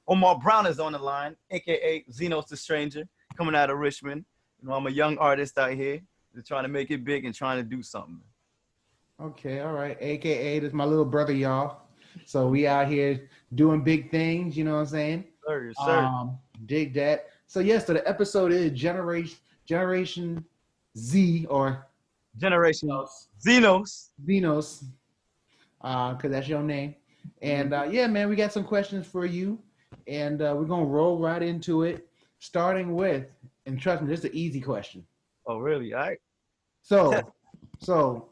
Omar Brown is on the line, aka Xenos The Stranger, coming out of Richmond. You know, I'm a young artist out here, just trying to make it big and trying to do something. Okay, all right. AKA, this is my little brother, y'all. So we out here doing big things, you know what I'm saying? Sir, sir. Dig that. So yes, so the episode is Generation Z or Generation Xenos. Xenos, because that's your name. And yeah, man, we got some questions for you, and we're gonna roll right into it, starting with, and trust me, this is an easy question. Oh, really? All right. So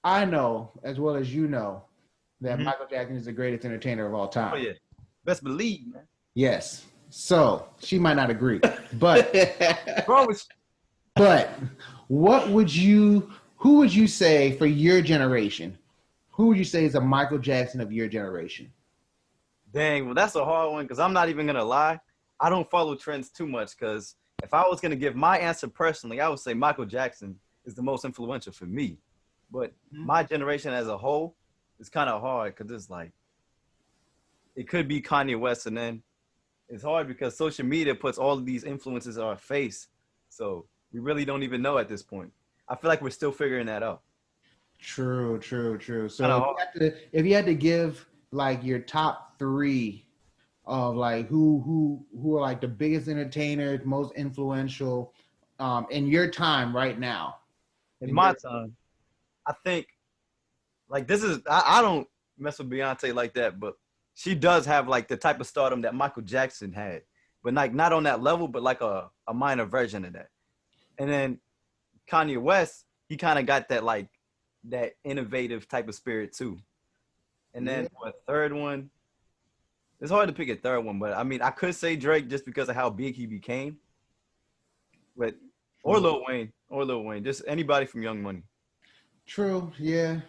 I know as well as you know that Mhm. Michael Jackson is the greatest entertainer of all time. Oh, yeah. Best believe, man. Yes. So she might not agree, but but who would you say for your generation? Who would you say is a Michael Jackson of your generation? Dang, well, that's a hard one because I'm not even going to lie. I don't follow trends too much because if I was going to give my answer personally, I would say Michael Jackson is the most influential for me. But my generation as a whole is kind of hard because it's like, it could be Kanye West, and then it's hard because social media puts all of these influences on our face. So we really don't even know at this point. I feel like we're still figuring that out. True. So if you had to give like your top three of like who are like the biggest entertainers, most influential in your time right now. In my time, I think like this is I don't mess with Beyonce like that, but she does have like the type of stardom that Michael Jackson had, but like not on that level, but like a minor version of that. And then Kanye West, he kind of got that like that innovative type of spirit too. And then for a third one, it's hard to pick a third one, but I mean I could say Drake just because of how big he became. But or Lil Wayne, just anybody from Young Money. True. Yeah.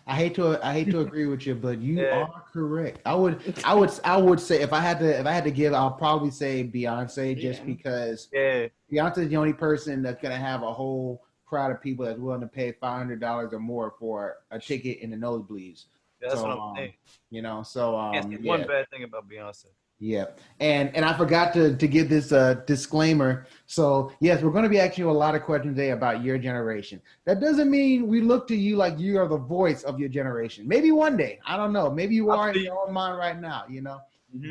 I hate to agree with you, but you are correct. I would say if I had to give, I'll probably say Beyonce just because Beyonce is the only person that's gonna have a whole crowd of people that's willing to pay $500 or more for a ticket in the nosebleeds. Yeah, that's what I'm saying. You know, so one bad thing about Beyonce. Yeah, and I forgot to give this disclaimer. So yes, we're going to be asking you a lot of questions today about your generation. That doesn't mean we look to you like you are the voice of your generation. Maybe one day, I don't know. Maybe you are in your own mind right now, you know.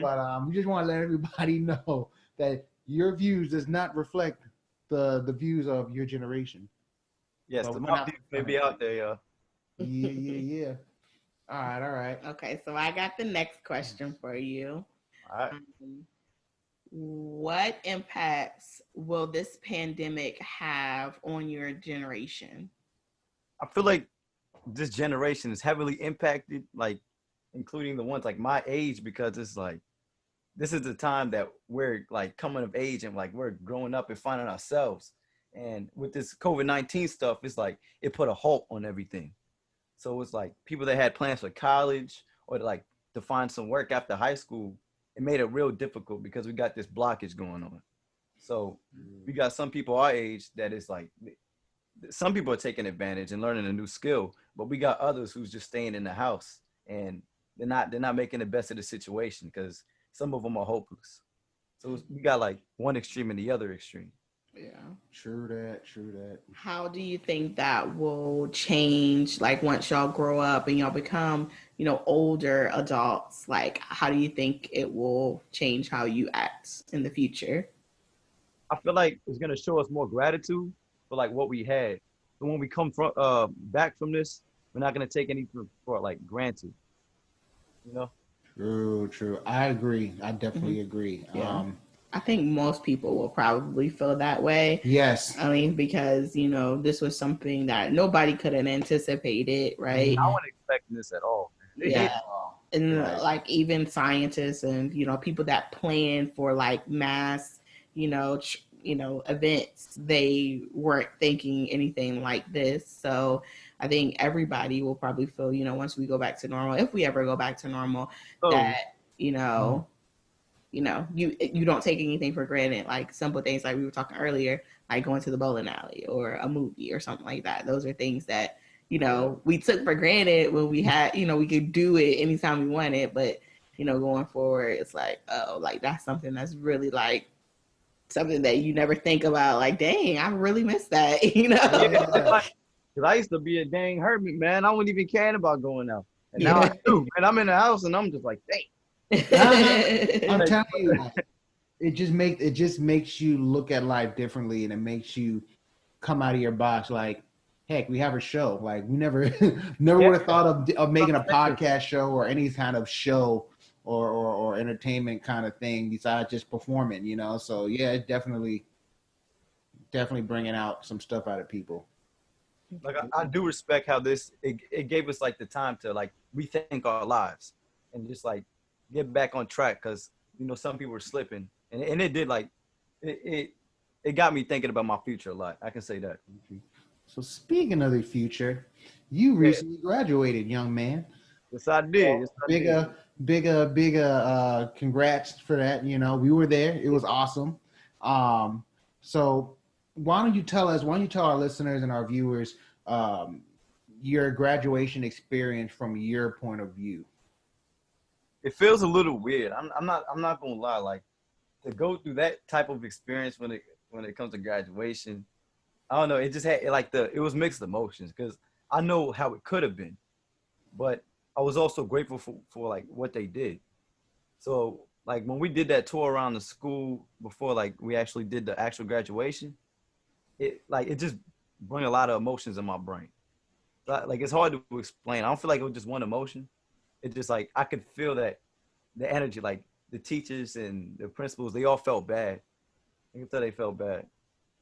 But we just want to let everybody know that your views does not reflect the views of your generation. Yes, the mouthpiece may be out there, y'all. Yeah. All right. Okay, so I got the next question for you. All right. What impacts will this pandemic have on your generation? I feel like this generation is heavily impacted, like including the ones like my age, because it's like this is the time that we're like coming of age and like we're growing up and finding ourselves. And with this COVID-19 stuff, it's like it put a halt on everything. So it's like people that had plans for college or like to find some work after high school, it made it real difficult because we got this blockage going on. So we got some people our age that is like, some people are taking advantage and learning a new skill, but we got others who's just staying in the house and they're not making the best of the situation because some of them are hopeless. So we got like one extreme and the other extreme. Yeah. True that. How do you think that will change, like once y'all grow up and y'all become, older adults? Like, how do you think it will change how you act in the future? I feel like it's gonna show us more gratitude for like what we had. But when we come from back from this, we're not gonna take anything for like granted. You know? True. I agree. I definitely agree. Yeah. I think most people will probably feel that way. Yes. I mean, because, this was something that nobody could have anticipated, right? I wasn't expecting this at all. Yeah. And like even scientists and, people that plan for like mass, events, they weren't thinking anything like this. So I think everybody will probably feel, once we go back to normal, if we ever go back to normal, that, you don't take anything for granted, like simple things like we were talking earlier, like going to the bowling alley or a movie or something like that. Those are things that, we took for granted when we had, we could do it anytime we wanted, but going forward, it's like, oh, like that's something that's really like something that you never think about. Like, dang, I really miss that, Yeah. Cause I used to be a dang hermit, man. I wasn't even caring about going out, and now I Yeah. do. And I'm in the house, and I'm just like, dang. I'm telling you, like, it just makes you look at life differently, and it makes you come out of your box. Like, heck, we have a show. Like, we never never Yeah. would have thought of making a podcast show or any kind of show or entertainment kind of thing besides just performing. So yeah, it definitely bringing out some stuff out of people. Like I do respect how it gave us like the time to like rethink our lives and just like get back on track, because some people were slipping, and it did like it got me thinking about my future a lot. I can say that. So speaking of the future, you recently graduated, young man. Yes, I did. Yes, I did. Bigger congrats for that. We were there. It was awesome. So why don't you tell our listeners and our viewers your graduation experience from your point of view? It feels a little weird. I'm not gonna lie. Like, to go through that type of experience when it comes to graduation, I don't know. It just had it was mixed emotions, because I know how it could have been, but I was also grateful for like what they did. So like when we did that tour around the school before like we actually did the actual graduation, it just brought a lot of emotions in my brain. Like it's hard to explain. I don't feel like it was just one emotion. It just like I could feel that the energy, like the teachers and the principals, they all felt bad. I can tell they felt bad.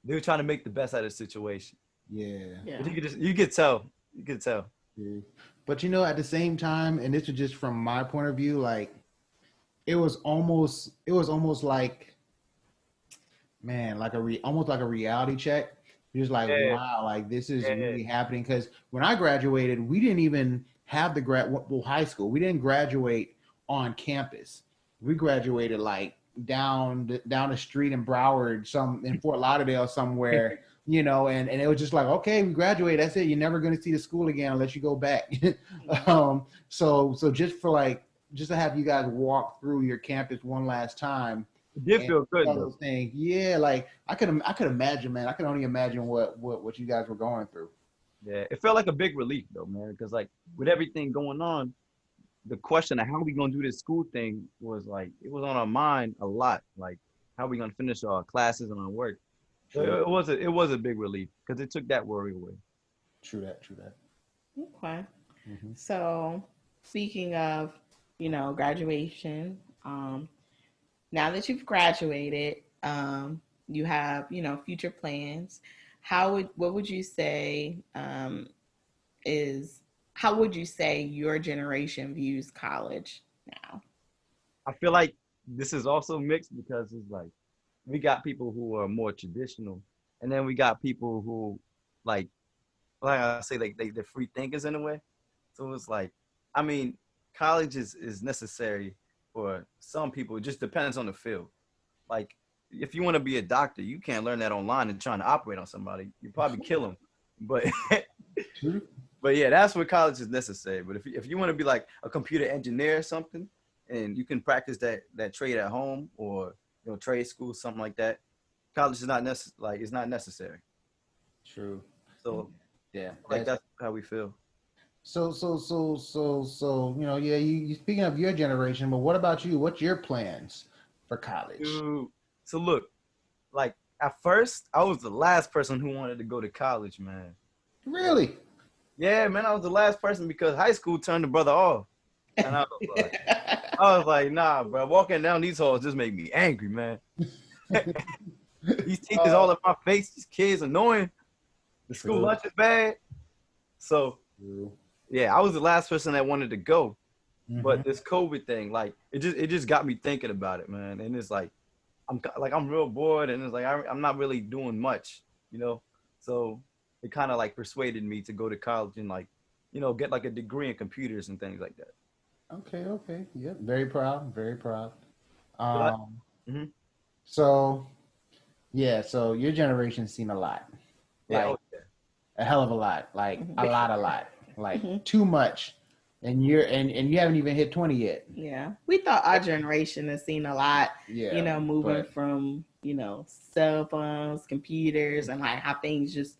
They were trying to make the best out of the situation. Yeah. But you could tell. You could tell. Yeah. But at the same time, and this is just from my point of view, like it was almost like, man, like almost like a reality check. You're just like, wow, like this is really happening. Because when I graduated, we didn't even have high school. We didn't graduate on campus. We graduated like down the street in Broward, in Fort Lauderdale somewhere. And it was just like, okay, we graduated. That's it. You're never going to see the school again unless you go back. So just to have you guys walk through your campus one last time. It did feel good though. Those things. Yeah, like I could imagine, man. I could only imagine what you guys were going through. Yeah, it felt like a big relief though, man, because like with everything going on, the question of how we gonna do this school thing was like it was on our mind a lot. Like, how we gonna finish our classes and our work. So it was a big relief because it took that worry away. True that. Okay. Mm-hmm. So speaking of, graduation, now that you've graduated, you have, future plans. What would you say how would you say your generation views college now? I feel like this is also mixed because it's like we got people who are more traditional, and then we got people who like I say, like they're free thinkers in a way. So it's like, I mean, college is necessary for some people. It just depends on the field. Like, if you want to be a doctor, you can't learn that online and trying to operate on somebody. You probably kill them. But but yeah, that's where college is necessary. But if you want to be like a computer engineer or something, and you can practice that trade at home or trade school, something like that, college is not it's not necessary. True. So yeah, that's how we feel. So yeah, you speaking of your generation, but what about you? What's your plans for college? Dude, so look, like at first I was the last person who wanted to go to college, man. Really? Yeah, man, I was the last person because high school turned the brother off. And I was like, nah, bro, walking down these halls just make me angry, man. These teachers all in my face, these kids annoying. The school lunch is bad. So yeah, I was the last person that wanted to go. Mm-hmm. But this COVID thing, like it just got me thinking about it, man. And it's like I'm real bored, and it's like I'm not really doing much, So it kind of like persuaded me to go to college and like, get like a degree in computers and things like that. Okay. Yeah, very proud. Mm-hmm. So your generation's seen a lot. Like a hell of a lot. Like a lot. Like too much. and you haven't even hit 20 yet. Yeah, we thought our generation has seen a lot, Yeah, moving from, cell phones, computers, and like how things just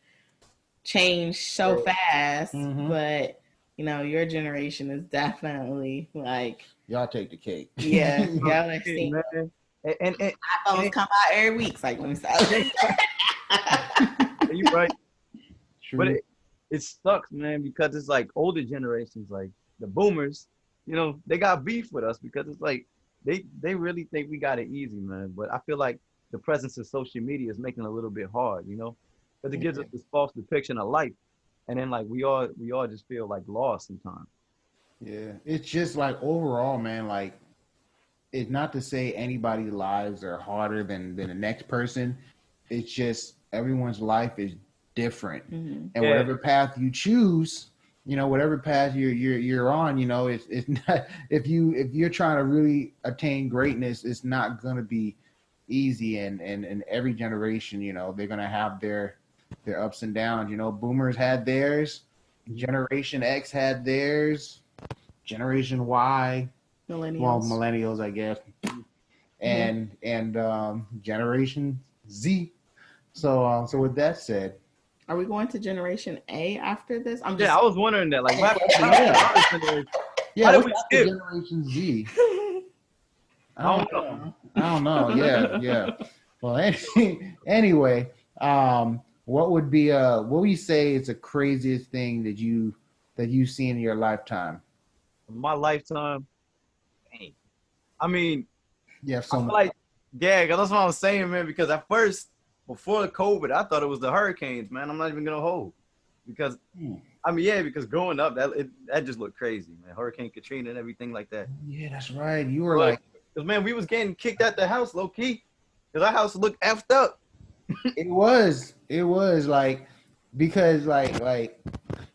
change so fast. Mm-hmm. But, your generation is definitely like, y'all take the cake. yeah, y'all have seen man. And iPhones come out every week. It's like, let me say. you right. True. But it sucks, man, because it's like older generations, like the boomers, they got beef with us because it's like they really think we got it easy, man. But I feel like the presence of social media is making it a little bit hard, because it gives us this false depiction of life, and then like we all just feel like lost sometimes. Yeah, it's just like overall, man. Like, it's not to say anybody's lives are harder than the next person. It's just everyone's life is different, and whatever path you choose, whatever path you're on, it's not, if you're trying to really attain greatness, it's not going to be easy. And every generation, they're going to have their ups and downs. Boomers had theirs, Generation X had theirs, Generation Y, millennials, I guess, and Generation Z. So with that said, are we going to Generation A after this? I was wondering that. Like, what yeah, how did we skip Generation Z? I don't know. Yeah. Well, anyway, what would you say is the craziest thing that you've seen in your lifetime? My lifetime. Dang. I mean, yeah, so much. Like, yeah, that's what I'm saying, man. Because at first, before the COVID, I thought it was the hurricanes, man. I'm not even gonna hold, because because growing up, that just looked crazy, man. Hurricane Katrina and everything like that. Yeah, that's right. You were because man, we was getting kicked out the house, low key, because our house looked effed up. It was like, because like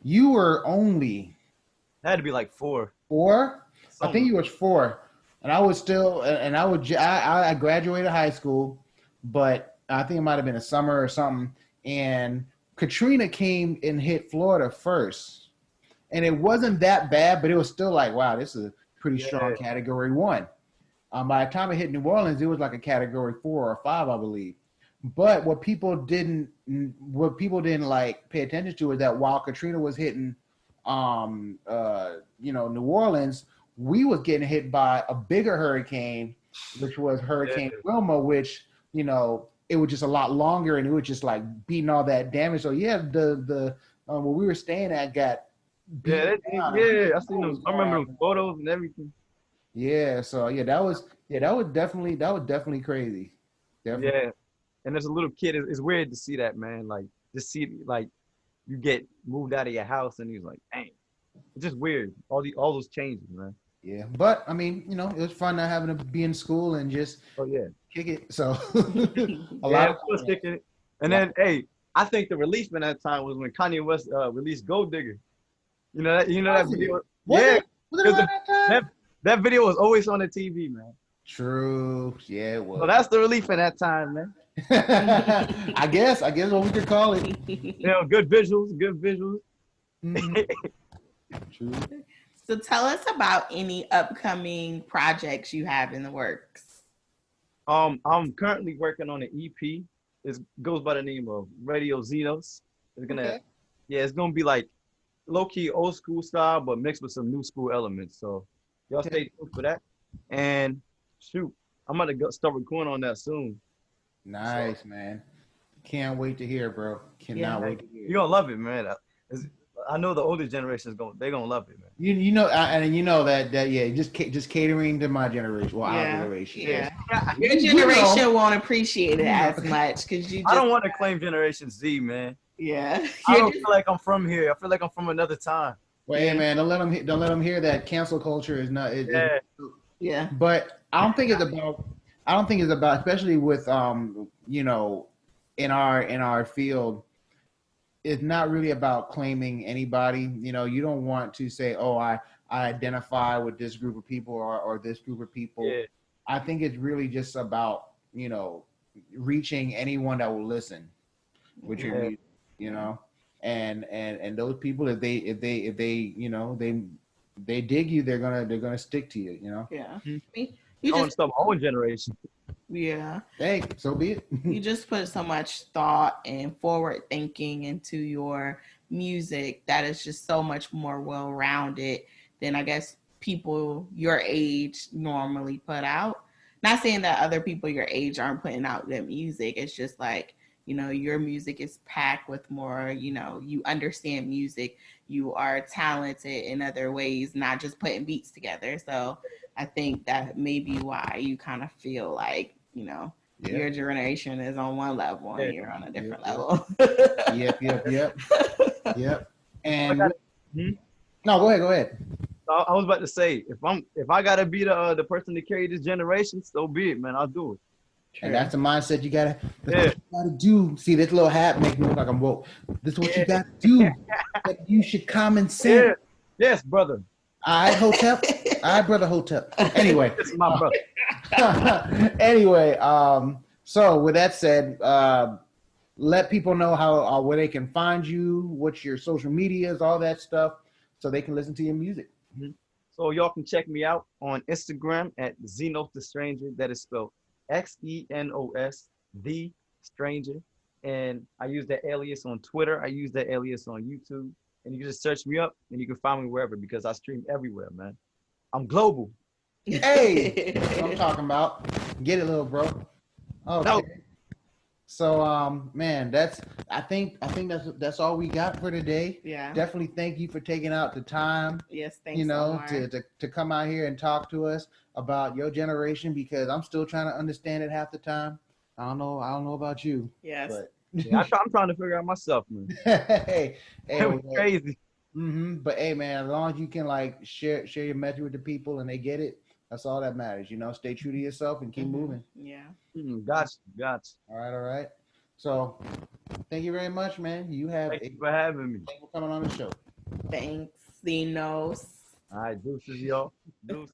you were only. It had to be like 4. Somewhere. I think you was 4, and I was still, and I graduated high school, but I think it might have been a summer or something. And Katrina came and hit Florida first, and it wasn't that bad, but it was still like, wow, this is a pretty strong Category 1. By the time it hit New Orleans, it was like a Category 4 or 5, I believe. But what people didn't like pay attention to is that while Katrina was hitting, New Orleans, we was getting hit by a bigger hurricane, which was Hurricane Wilma, which, it was just a lot longer, and it was just like beating all that damage. So the where we were staying at got I seen those. I remember those photos and everything. Yeah, so that was definitely crazy. Definitely. Yeah, and as a little kid, it's weird to see that, man. Like, just see like you get moved out of your house, and he's like, dang, it's just weird. All those changes, man. Yeah, but I mean, it was fun not having to be in school and just kick it. So a lot of fun kicking it. And then, I think the relief in that time was when Kanye West released Gold Digger. You know that video? Was it that video was always on the TV, man. True. Yeah, it was. So that's the relief in that time, man. I guess what we could call it. Good visuals. Mm-hmm. True. So tell us about any upcoming projects you have in the works. I'm currently working on an EP. It goes by the name of Radio Xenos. It's gonna be like low-key old school style, but mixed with some new school elements. So y'all stay tuned for that. And shoot, I'm gonna start recording on that soon. Nice, man. Can't wait to hear, bro. Cannot wait to hear. You're gonna love it, man. I know the older generation they're gonna love it, man. Just catering to my generation, our generation. Yeah. Your generation won't appreciate it as much because I don't want to claim Generation Z, man. Yeah. I don't feel like I'm from here. I feel like I'm from another time. Well, hey, man, don't let them hear that cancel culture is not. Yeah. But I don't think it's about, especially with in our field. It's not really about claiming anybody. You don't want to say, oh, I identify with this group of people or this group of people. Yeah. I think it's really just about, reaching anyone that will listen with your music, and those people, if they they dig you, they're gonna stick to you. You know. Yeah. Mhm. You I want to just start my own generation. yeah. Hey, so be it. You just put so much thought and forward thinking into your music that is just so much more well rounded than I guess people your age normally put out. Not saying that other people your age aren't putting out good music. It's just like, your music is packed with more, you understand music. You are talented in other ways, not just putting beats together. So I think that may be why you kind of feel like, your generation is on one level and you're on a different level. Yep. And Hmm? no, go ahead. I was about to say, if I gotta be the person to carry this generation, so be it, man. I'll do it. And that's the mindset you gotta. That's Yeah. what you gotta do. See, this little hat make me look like I'm woke. This is what you Yeah. gotta do. That you should common sense. Yeah. Yes, brother. I Hotep. I brother Hotep. Anyway, This is my brother. anyway, so with that said, let people know how where they can find you, what's your social medias, all that stuff, so they can listen to your music. Mhm. So y'all can check me out on Instagram at Xenos The Stranger. That is spelled Xenos The Stranger. And I use that alias on Twitter. I use that alias on YouTube. And you can just search me up and you can find me wherever because I stream everywhere, man. I'm global. Hey, that's what I'm talking about. Get it, little bro. Okay. No. So, man, I think that's all we got for today. Yeah. Definitely thank you for taking out the time. Yes, thanks. To come out here and talk to us about your generation because I'm still trying to understand it half the time. I don't know about you. Yes. But Yeah, I'm trying to figure out myself, man. hey, It was crazy. But hey, man, as long as you can like share your message with the people and they get it, that's all that matters. Stay true to yourself and keep moving. Yeah. Gotcha. All right. So, thank you very much, man. Thank you for having me. Thank you for coming on the show. Thanks, Xenos. All right, deuces, y'all. Deuces.